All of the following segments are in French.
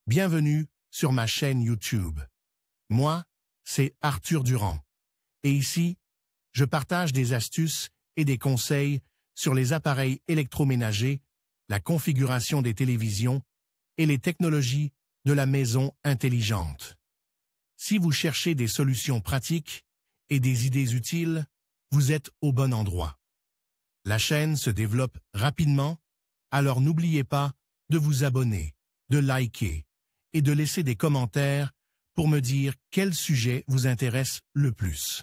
Bienvenue sur ma chaîne YouTube. Moi, c'est Arthur Durand. Et ici, je partage des astuces et des conseils sur les appareils électroménagers, la configuration des télévisions et les technologies de la maison intelligente. Si vous cherchez des solutions pratiques et des idées utiles, vous êtes au bon endroit. La chaîne se développe rapidement, alors n'oubliez pas de vous abonner, de liker et de laisser des commentaires pour me dire quel sujet vous intéresse le plus.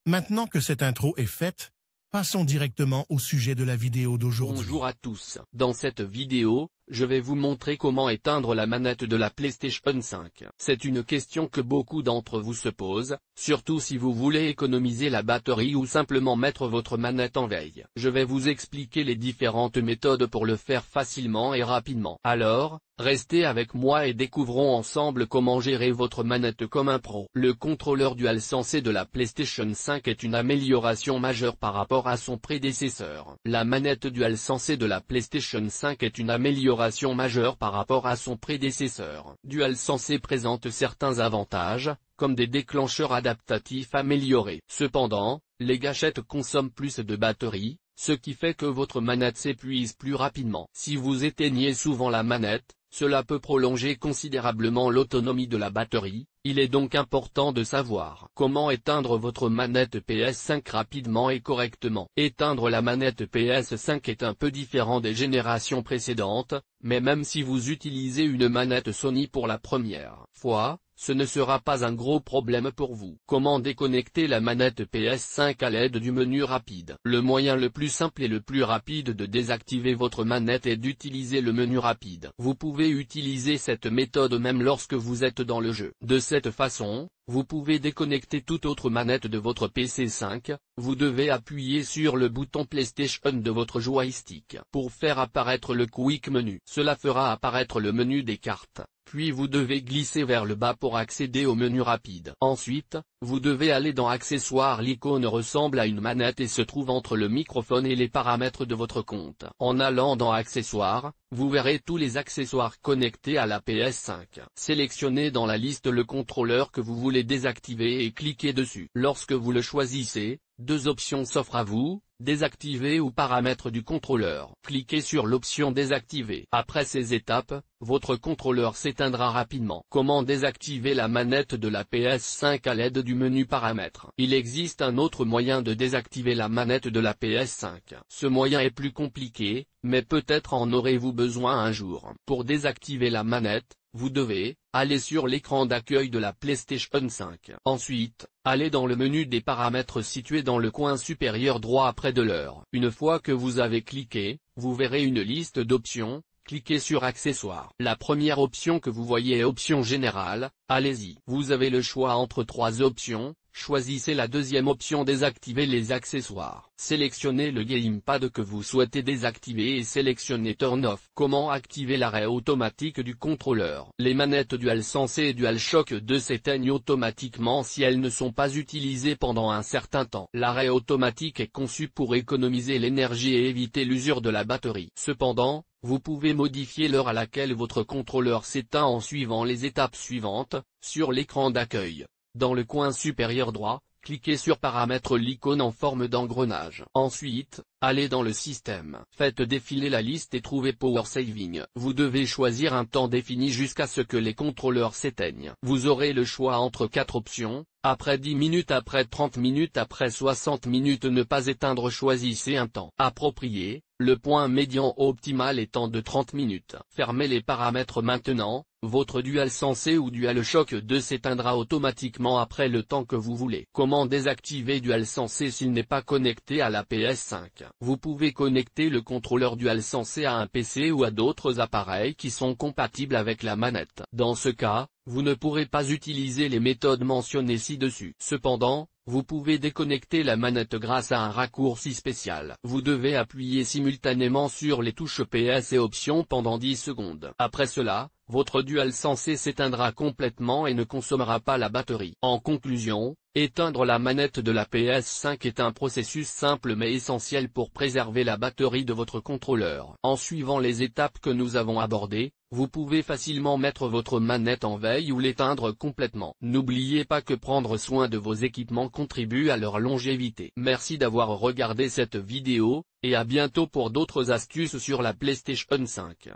Maintenant que cette intro est faite, passons directement au sujet de la vidéo d'aujourd'hui. Bonjour à tous. Dans cette vidéo, je vais vous montrer comment éteindre la manette de la PlayStation 5. C'est une question que beaucoup d'entre vous se posent, surtout si vous voulez économiser la batterie ou simplement mettre votre manette en veille. Je vais vous expliquer les différentes méthodes pour le faire facilement et rapidement. Alors, restez avec moi et découvrons ensemble comment gérer votre manette comme un pro. Le contrôleur DualSense de la PlayStation 5 est une amélioration majeure par rapport à son prédécesseur. La manette DualSense de la PlayStation 5 est une amélioration majeure par rapport à son prédécesseur. DualSense présente certains avantages, comme des déclencheurs adaptatifs améliorés. Cependant, les gâchettes consomment plus de batterie, ce qui fait que votre manette s'épuise plus rapidement. Si vous éteignez souvent la manette, cela peut prolonger considérablement l'autonomie de la batterie. Il est donc important de savoir comment éteindre votre manette PS5 rapidement et correctement. Éteindre la manette PS5 est un peu différent des générations précédentes, mais même si vous utilisez une manette Sony pour la première fois, ce ne sera pas un gros problème pour vous. Comment déconnecter la manette PS5 à l'aide du menu rapide? Le moyen le plus simple et le plus rapide de désactiver votre manette est d'utiliser le menu rapide. Vous pouvez utiliser cette méthode même lorsque vous êtes dans le jeu. De cette façon, vous pouvez déconnecter toute autre manette de votre PC5, vous devez appuyer sur le bouton PlayStation de votre joystick pour faire apparaître le Quick Menu. Cela fera apparaître le menu des cartes, puis vous devez glisser vers le bas pour accéder au menu rapide. Ensuite, vous devez aller dans Accessoires. L'icône ressemble à une manette et se trouve entre le microphone et les paramètres de votre compte. En allant dans Accessoires, vous verrez tous les accessoires connectés à la PS5. Sélectionnez dans la liste le contrôleur que vous voulez désactiver et cliquez dessus. Lorsque vous le choisissez, deux options s'offrent à vous, désactiver ou paramètres du contrôleur. Cliquez sur l'option désactiver. Après ces étapes, votre contrôleur s'éteindra rapidement. Comment désactiver la manette de la PS5 à l'aide du menu paramètres? Il existe un autre moyen de désactiver la manette de la PS5. Ce moyen est plus compliqué, mais peut-être en aurez-vous besoin un jour. Pour désactiver la manette, vous devez aller sur l'écran d'accueil de la PlayStation 5. Ensuite, allez dans le menu des paramètres situé dans le coin supérieur droit près de l'heure. Une fois que vous avez cliqué, vous verrez une liste d'options. Cliquez sur Accessoires. La première option que vous voyez est Option générale, allez-y. Vous avez le choix entre trois options. Choisissez la deuxième option Désactiver les accessoires. Sélectionnez le gamepad que vous souhaitez désactiver et sélectionnez Turn Off. Comment activer l'arrêt automatique du contrôleur? Les manettes DualSense et DualShock 2 s'éteignent automatiquement si elles ne sont pas utilisées pendant un certain temps. L'arrêt automatique est conçu pour économiser l'énergie et éviter l'usure de la batterie. Cependant, vous pouvez modifier l'heure à laquelle votre contrôleur s'éteint en suivant les étapes suivantes. Sur l'écran d'accueil, dans le coin supérieur droit, cliquez sur Paramètres l'icône en forme d'engrenage. Ensuite, allez dans le système. Faites défiler la liste et trouvez Power Saving. Vous devez choisir un temps défini jusqu'à ce que les contrôleurs s'éteignent. Vous aurez le choix entre 4 options. Après 10 minutes, après 30 minutes, après 60 minutes. Ne pas éteindre. Choisissez un temps approprié, le point médian optimal étant de 30 minutes. Fermez les paramètres maintenant. Votre DualSense ou DualShock 2 s'éteindra automatiquement après le temps que vous voulez. Comment désactiver DualSense s'il n'est pas connecté à la PS5? Vous pouvez connecter le contrôleur DualSense à un PC ou à d'autres appareils qui sont compatibles avec la manette. Dans ce cas, vous ne pourrez pas utiliser les méthodes mentionnées ci-dessus. Cependant, vous pouvez déconnecter la manette grâce à un raccourci spécial. Vous devez appuyer simultanément sur les touches PS et options pendant 10 secondes. Après cela, votre DualSense s'éteindra complètement et ne consommera pas la batterie. En conclusion, éteindre la manette de la PS5 est un processus simple mais essentiel pour préserver la batterie de votre contrôleur. En suivant les étapes que nous avons abordées, vous pouvez facilement mettre votre manette en veille ou l'éteindre complètement. N'oubliez pas que prendre soin de vos équipements contribue à leur longévité. Merci d'avoir regardé cette vidéo, et à bientôt pour d'autres astuces sur la PlayStation 5.